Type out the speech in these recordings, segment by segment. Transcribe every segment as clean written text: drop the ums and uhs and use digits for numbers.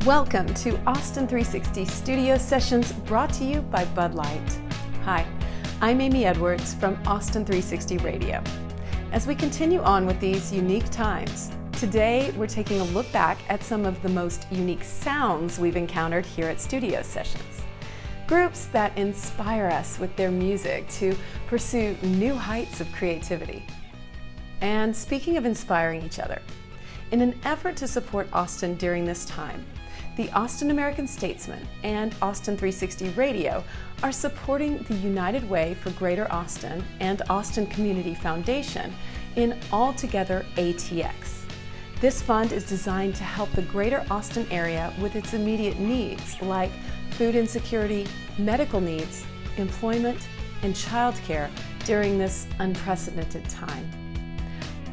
Welcome to Austin360 Studio Sessions brought to you by Bud Light. Hi, I'm Amy Edwards from Austin360 Radio. As we continue on with these unique times, today we're taking a look back at some of the most unique sounds we've encountered here at Studio Sessions. Groups that inspire us with their music to pursue new heights of creativity. And speaking of inspiring each other, in an effort to support Austin during this time, the Austin American Statesman and Austin360 Radio are supporting the United Way for Greater Austin and Austin Community Foundation in All Together ATX. This fund is designed to help the Greater Austin area with its immediate needs like food insecurity, medical needs, employment, and childcare during this unprecedented time.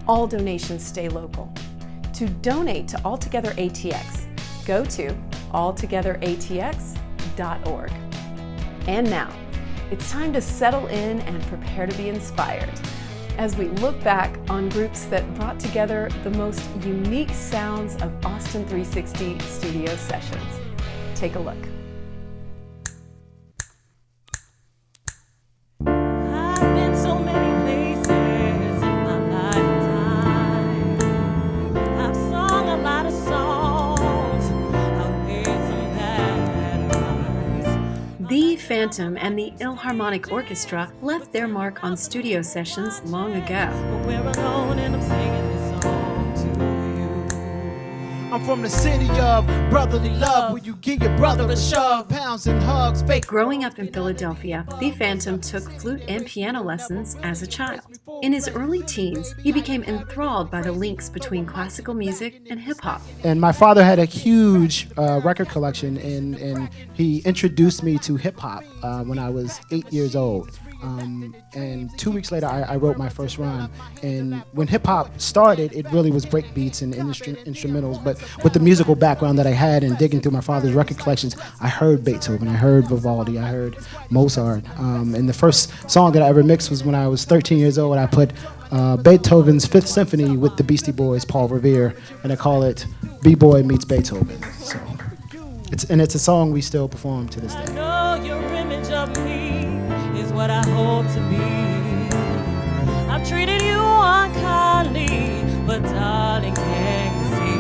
All donations stay local. To donate to All Together ATX, go to alltogetheratx.org. And now, it's time to settle in and prepare to be inspired as we look back on groups that brought together the most unique sounds of Austin360 Studio Sessions. Take a look. The Phantom and the Philharmonic Orchestra left their mark on Studio Sessions long ago. But we're alone and I'm singing this song to you. I'm from the city of brotherly love, where you give your brother a shove, pounds and hugs, fake. Growing up in Philadelphia, the Phantom took flute and piano lessons as a child. In his early teens, he became enthralled by the links between classical music and hip-hop. And my father had a huge record collection, and he introduced me to hip-hop when I was 8 years old. And 2 weeks later, I wrote my first rhyme. And when hip-hop started, it really was break beats and instrumentals. But with the musical background that I had and digging through my father's record collections, I heard Beethoven, I heard Vivaldi, I heard Mozart. And the first song that I ever mixed was when I was 13 years old. I put Beethoven's Fifth Symphony with the Beastie Boys, Paul Revere, and I call it B-Boy Meets Beethoven. So it's a song we still perform to this day. I know your image of me is what I hope to be. I've treated you unkindly, but darling, can't you see?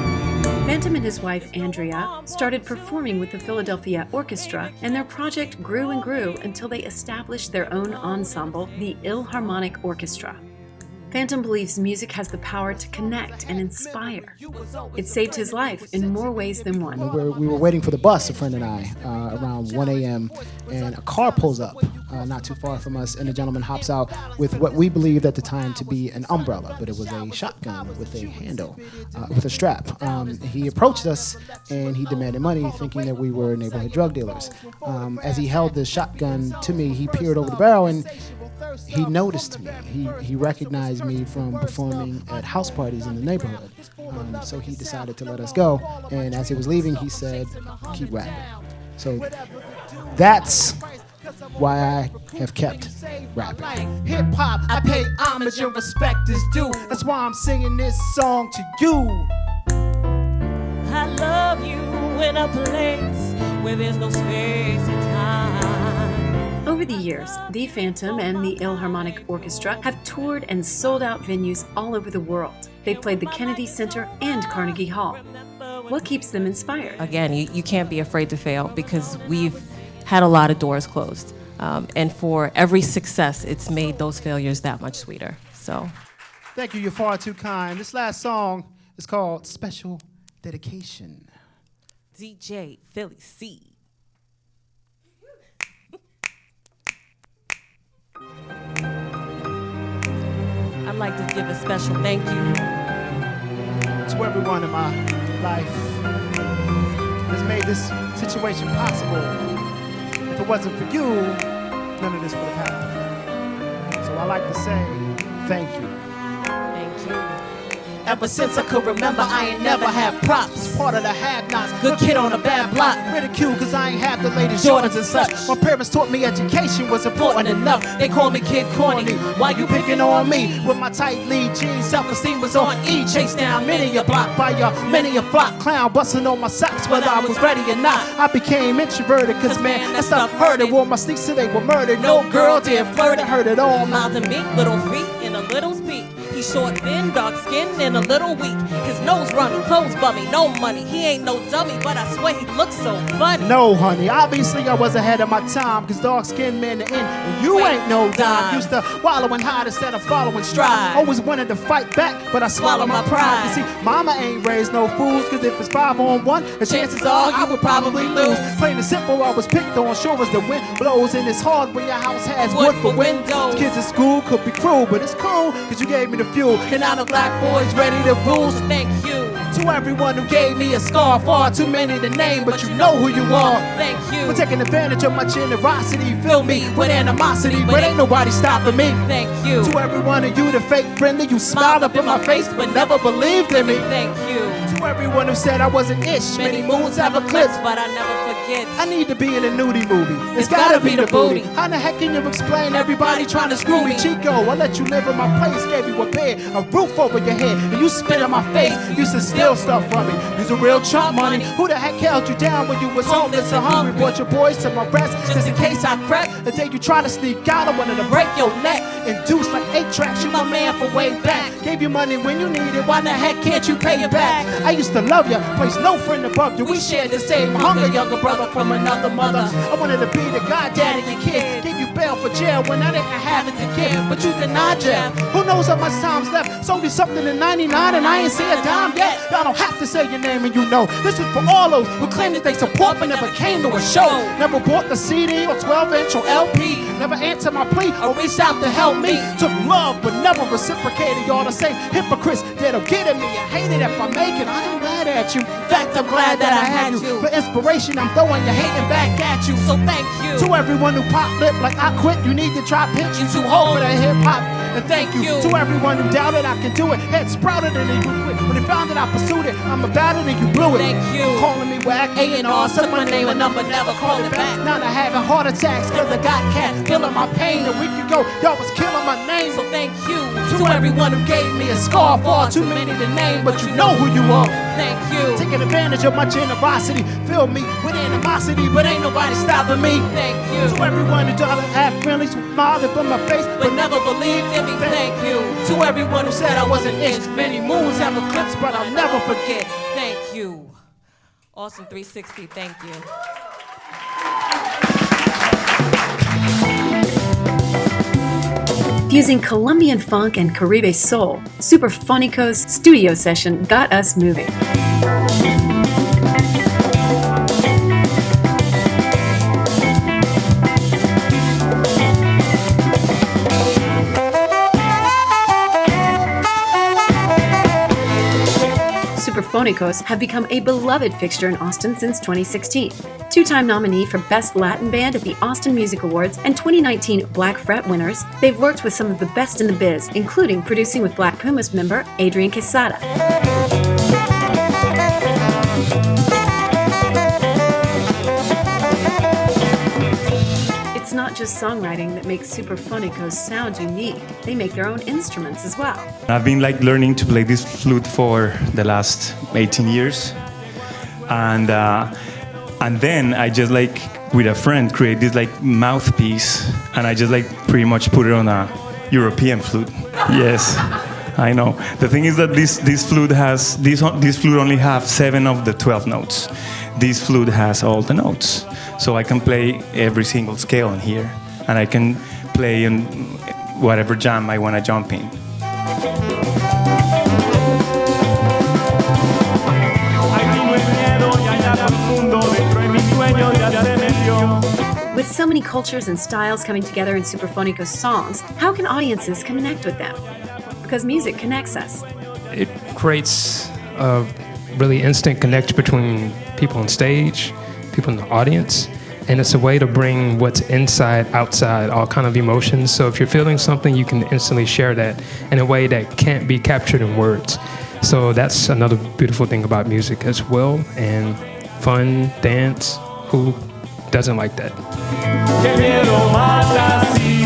Phantom and his wife, Andrea, started performing with the Philadelphia Orchestra, and their project grew and grew until they established their own ensemble, the Philharmonic Orchestra. Phantom believes music has the power to connect and inspire. It saved his life in more ways than one. We were waiting for the bus, a friend and I, around 1 a.m., and a car pulls up not too far from us, and a gentleman hops out with what we believed at the time to be an umbrella, but it was a shotgun with a handle, with a strap. He approached us, and he demanded money, thinking that we were neighborhood drug dealers. As he held the shotgun to me, he peered over the barrel, and he noticed me. He recognized me from performing at house parties in the neighborhood. So he decided to let us go. And as he was leaving, he said, "Keep rapping." So that's why I have kept rapping. Hip hop, I pay homage and respect is due. That's why I'm singing this song to you. I love you in a place where there's no space and time. Over the years, the Phantom and the Philharmonic Orchestra have toured and sold out venues all over the world. They've played the Kennedy Center and Carnegie Hall. What keeps them inspired? Again, you can't be afraid to fail because we've had a lot of doors closed. And for every success, it's made those failures that much sweeter. So, Thank you, you're far too kind. This last song is called Special Dedication. DJ Philly C. I'd like to give a special thank you To everyone in my life has made this situation possible. If it wasn't for you, none of this would have happened. So I like to say thank you. Thank you. Ever since I could remember, I ain't never had props. Part of the have-nots, good kid on a bad block. Ridiculed cause I ain't have the latest Jordans and such. My parents taught me education was important enough. They called me Kid Corny. Why you picking on me? With my tight lead jeans, self-esteem was on E. Chased down many a block by many a flock clown, busting on my socks whether I was ready or not. I became introverted cause man, that stuff hurted. Wore my sneaks till they were murdered. No girl did flirt, I heard it all. Mouth and meat, little feet and a little speak. He's short, thin, dark skinned and a little weak. His nose runny, clothes bummy, no money. He ain't no dummy, but I swear he looks so funny. No, honey, obviously I was ahead of my time. Cause dark-skinned men are in, and you ain't no dime. Used to wallow and hide instead of following stride. Always wanted to fight back, but I swallowed my pride. You see, mama ain't raised no fools. Cause if it's 5-on-1, the chances are I would probably lose. Plain and simple, I was picked on, sure as the wind blows. And it's hard when your house has wood for windows. Kids in school could be cruel, but it's cool, cause you gave me the fuel. And now the black boys ready to rule. So thank you to everyone who gave me a scar. Far too many to name, but you know who you are. Thank you for taking advantage of my generosity. Fill me with animosity, but ain't nobody stopping me. Thank you to everyone of you, the fake friendly. You smiled up in my face, but never believed in me. Thank you to everyone who said I wasn't ish. Many moons have eclipsed, but I never forget. I need to be in a nudie movie. It's gotta be the booty. How the heck can you explain everybody trying to screw me? Chico, I let you live in my place, gave you a bed, a roof over your head, and you spit in my face. Used to steal stuff from me. Use a real chump money. Who the heck held you down when you was homeless and hungry? Brought your boys to my rest just in case I crept. The day you try to sneak out, I wanted to break your neck. Induced like 8 tracks, you my man for way back. Gave you money when you needed, why the heck can't you pay it back? I used to love you, place no friend above you. We shared the same hunger, younger brother from another mother. I wanted to be the goddaddy of your kids. Gave you bail for jail when I didn't have it to give, but you denied jail. Who knows how much time's left? Sold you something in 99 and I ain't see a dime yet. Y'all don't have to say your name and you know. This is for all those who claim that they support but never came to a show. Never bought the CD or 12-inch or LP. Never answered my plea or reached out to help me. Took love but never reciprocated. Y'all the same hypocrites that'll get at me. I hate it if I make it. I ain't mad at you. In fact, I'm glad that I had you. For inspiration, I'm throwing your hating back at you. So thank you to everyone who pop lip like I quit. You need to try pitch. You too old for that hip hop. And thank you to everyone who doubted I could do it. Head sprouted and they grew quick. When they found that I pursued it, I'm about it and you blew it. Thank you calling me whack, A&R, took my name and number, never called it back. Now I'm having heart attacks cause I got cats feeling my pain. A week ago, y'all was killing my name. So thank you to everyone who gave me a scar. Far too many to name, but you know who you are. Thank you taking advantage of my generosity. Fill me with animosity, but ain't nobody stopping me. Thank you to everyone who tried to have friendlies with smiled up in my face, but never believed in me. Thank you to everyone who said I wasn't it. Many moons have eclipsed, but I'll never forget. Thank you. Austin360, thank you. Fusing Colombian funk and Caribe soul, Superfonico's studio session got us moving. Superfonicos have become a beloved fixture in Austin since 2016. Two-time nominee for Best Latin Band at the Austin Music Awards and 2019 Black Fret winners, they've worked with some of the best in the biz, including producing with Black Pumas member Adrian Quesada. It's not just songwriting that makes Superfonicos sound unique. They make their own instruments as well. I've been learning to play this flute for the last 18 years. And then I just with a friend create this mouthpiece, and I just pretty much put it on a European flute. Yes, I know. The thing is that this flute only have 7 of the 12 notes. This flute has all the notes, so I can play every single scale in here, and I can play in whatever jam I want to jump in. With so many cultures and styles coming together in Superfonicos songs, how can audiences connect with them? Because music connects us. It creates a really instant connection between people on stage, people in the audience, and it's a way to bring what's inside, outside, all kind of emotions. So if you're feeling something, you can instantly share that in a way that can't be captured in words. So that's another beautiful thing about music as well. And fun, dance, who doesn't like that? Que miedo mata así.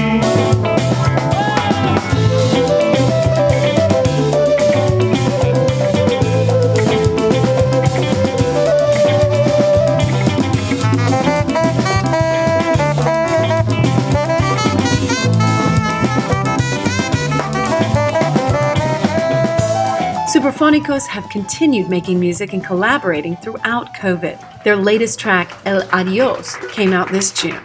Superfonicos have continued making music and collaborating throughout COVID. Their latest track, El Adios, came out this June.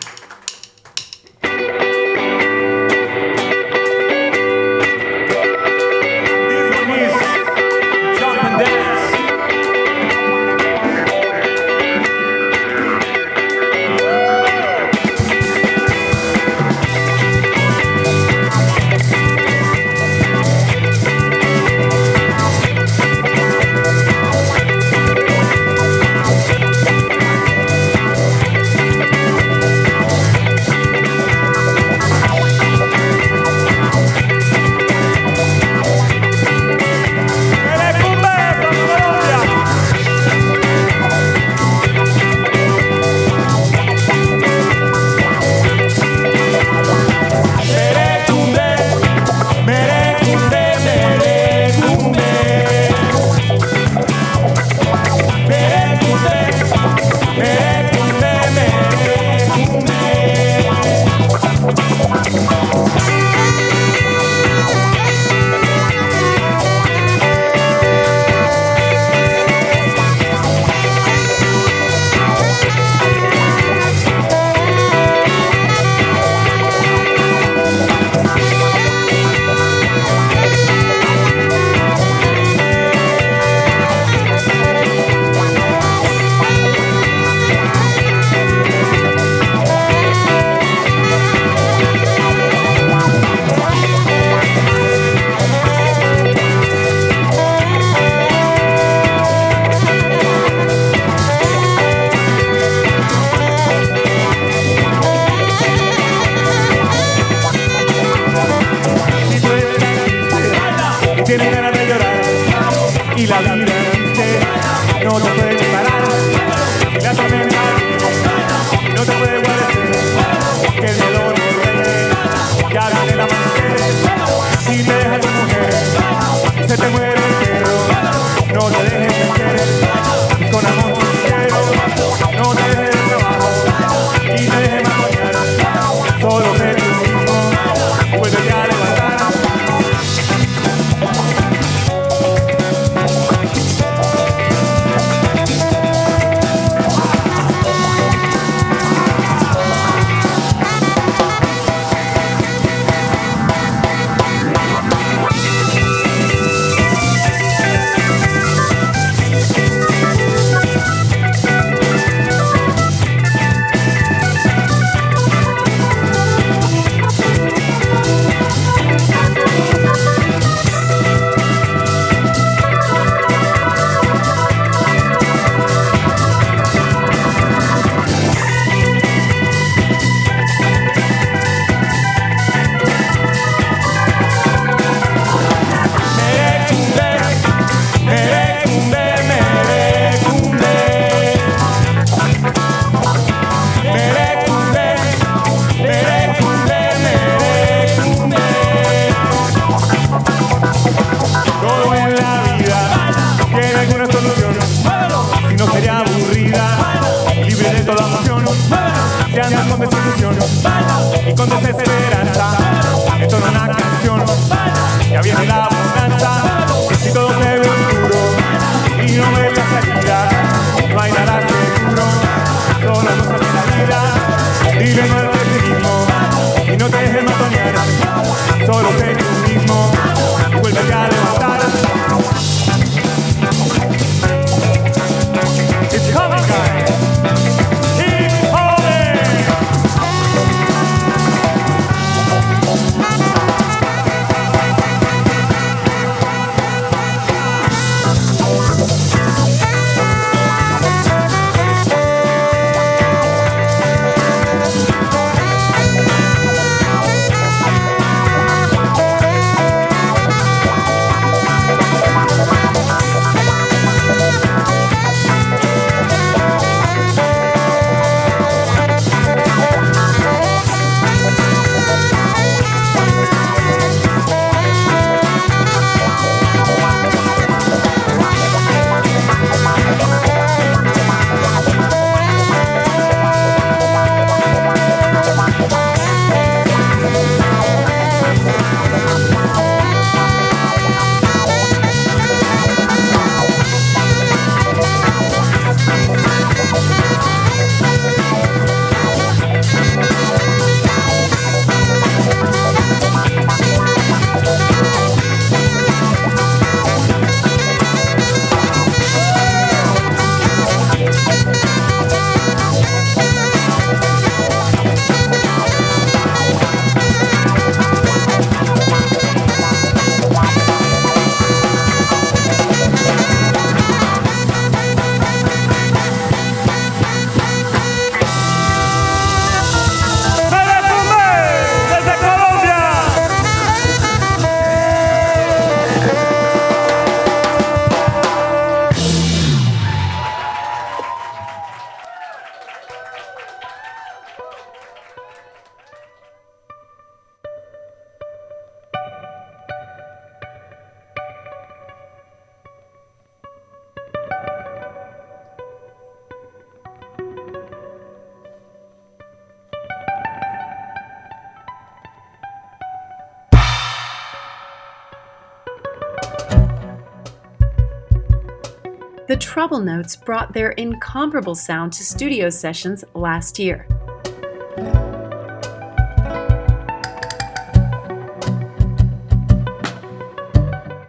The Trouble Notes brought their incomparable sound to studio sessions last year.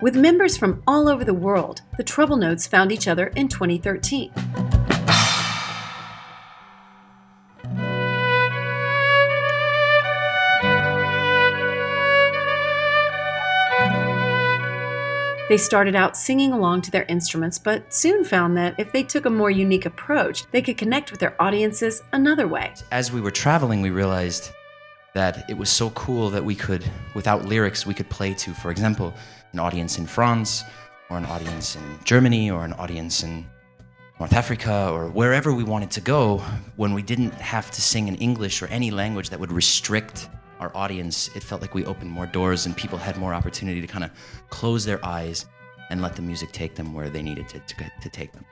With members from all over the world, the Trouble Notes found each other in 2013. They started out singing along to their instruments, but soon found that if they took a more unique approach, they could connect with their audiences another way. As we were traveling, we realized that it was so cool that we could, without lyrics, we could play to, for example, an audience in France, or an audience in Germany, or an audience in North Africa, or wherever we wanted to go, when we didn't have to sing in English or any language that would restrict our audience. It felt like we opened more doors and people had more opportunity to kind of close their eyes and let the music take them where they needed to take them.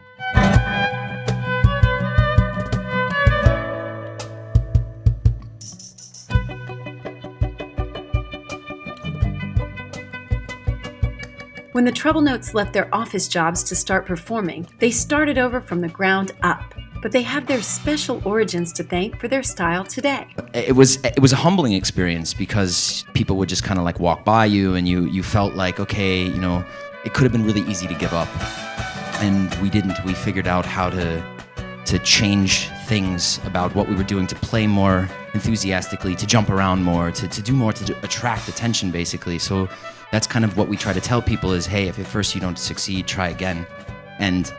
When the Trouble Notes left their office jobs to start performing, they started over from the ground up. But they have their special origins to thank for their style today. It was a humbling experience because people would just kind of like walk by you and you felt like, okay, you know, it could have been really easy to give up. And we didn't. We figured out how to change things about what we were doing, to play more enthusiastically, to jump around more, to do more, to attract attention, basically. So that's kind of what we try to tell people is, hey, if at first you don't succeed, try again. And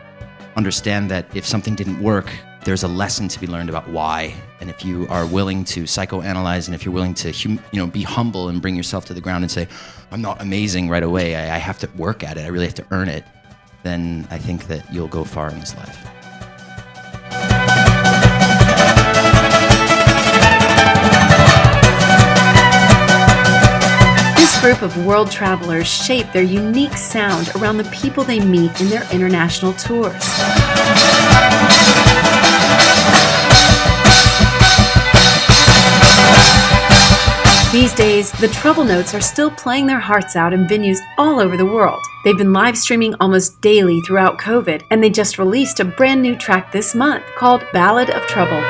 understand that if something didn't work, there's a lesson to be learned about why. And if you are willing to psychoanalyze, and if you're willing to be humble and bring yourself to the ground and say, I'm not amazing right away, I have to work at it, I really have to earn it, then I think that you'll go far in this life. This group of world travelers shape their unique sound around the people they meet in their international tours. These days, the Trouble Notes are still playing their hearts out in venues all over the world. They've been live streaming almost daily throughout COVID, and they just released a brand new track this month called Ballad of Trouble.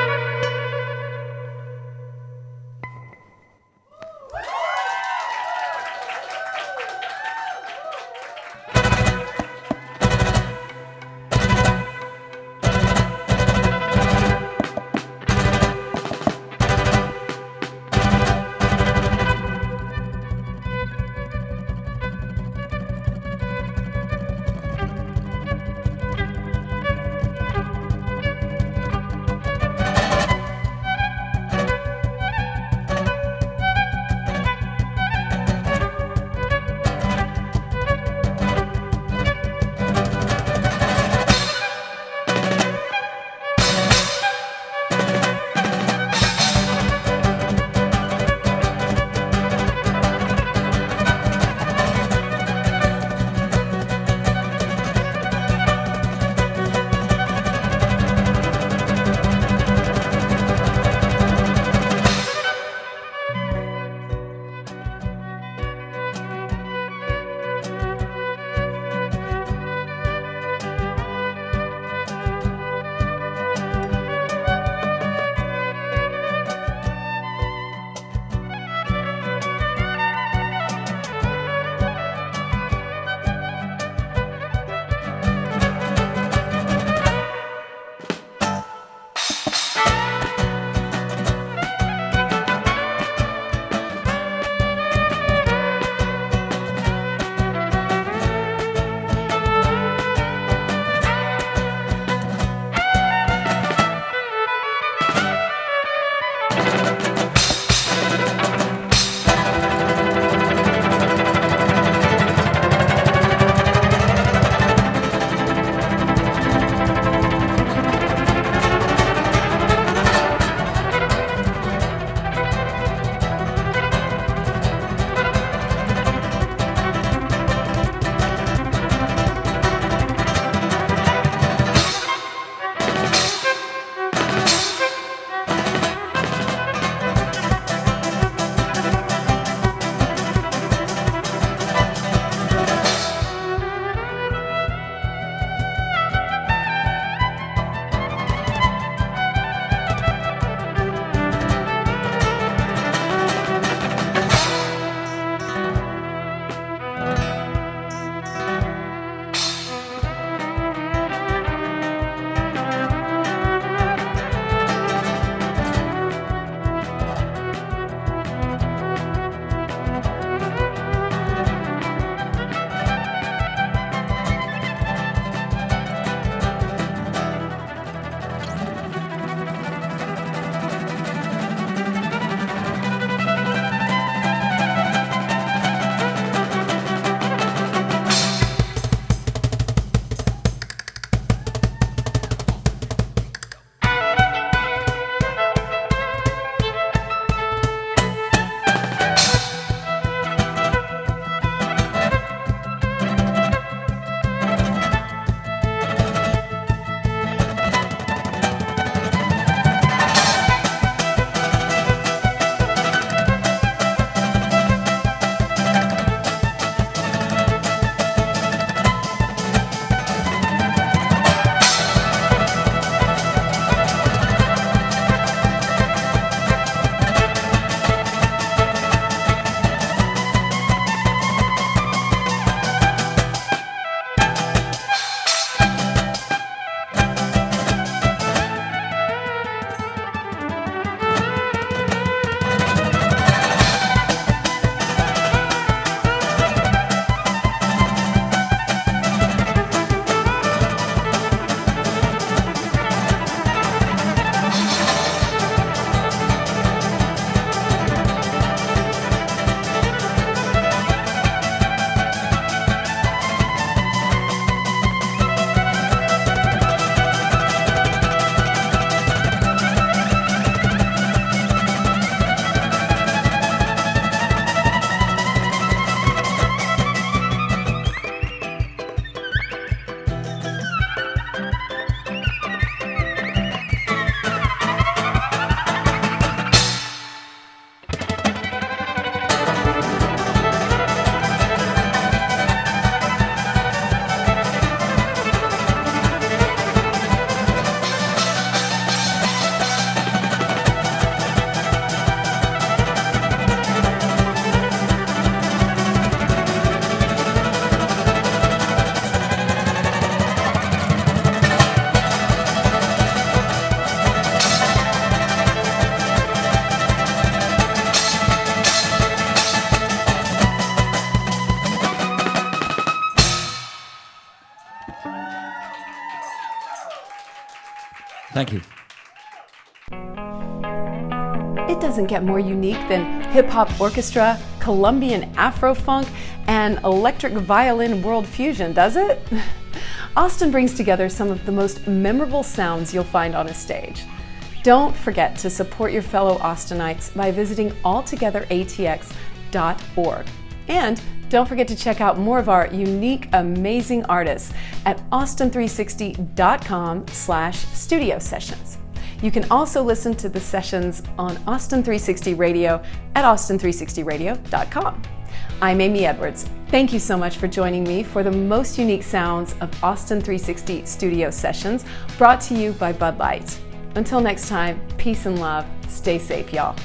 Thank you. It doesn't get more unique than hip-hop orchestra, Colombian Afro-funk, and electric violin world fusion, does it? Austin brings together some of the most memorable sounds you'll find on a stage. Don't forget to support your fellow Austinites by visiting altogetheratx.org. And don't forget to check out more of our unique, amazing artists at austin360.com/studio sessions. You can also listen to the sessions on Austin360 Radio at austin360radio.com. I'm Amy Edwards. Thank you so much for joining me for the most unique sounds of Austin360 studio sessions brought to you by Bud Light. Until next time, peace and love. Stay safe, y'all.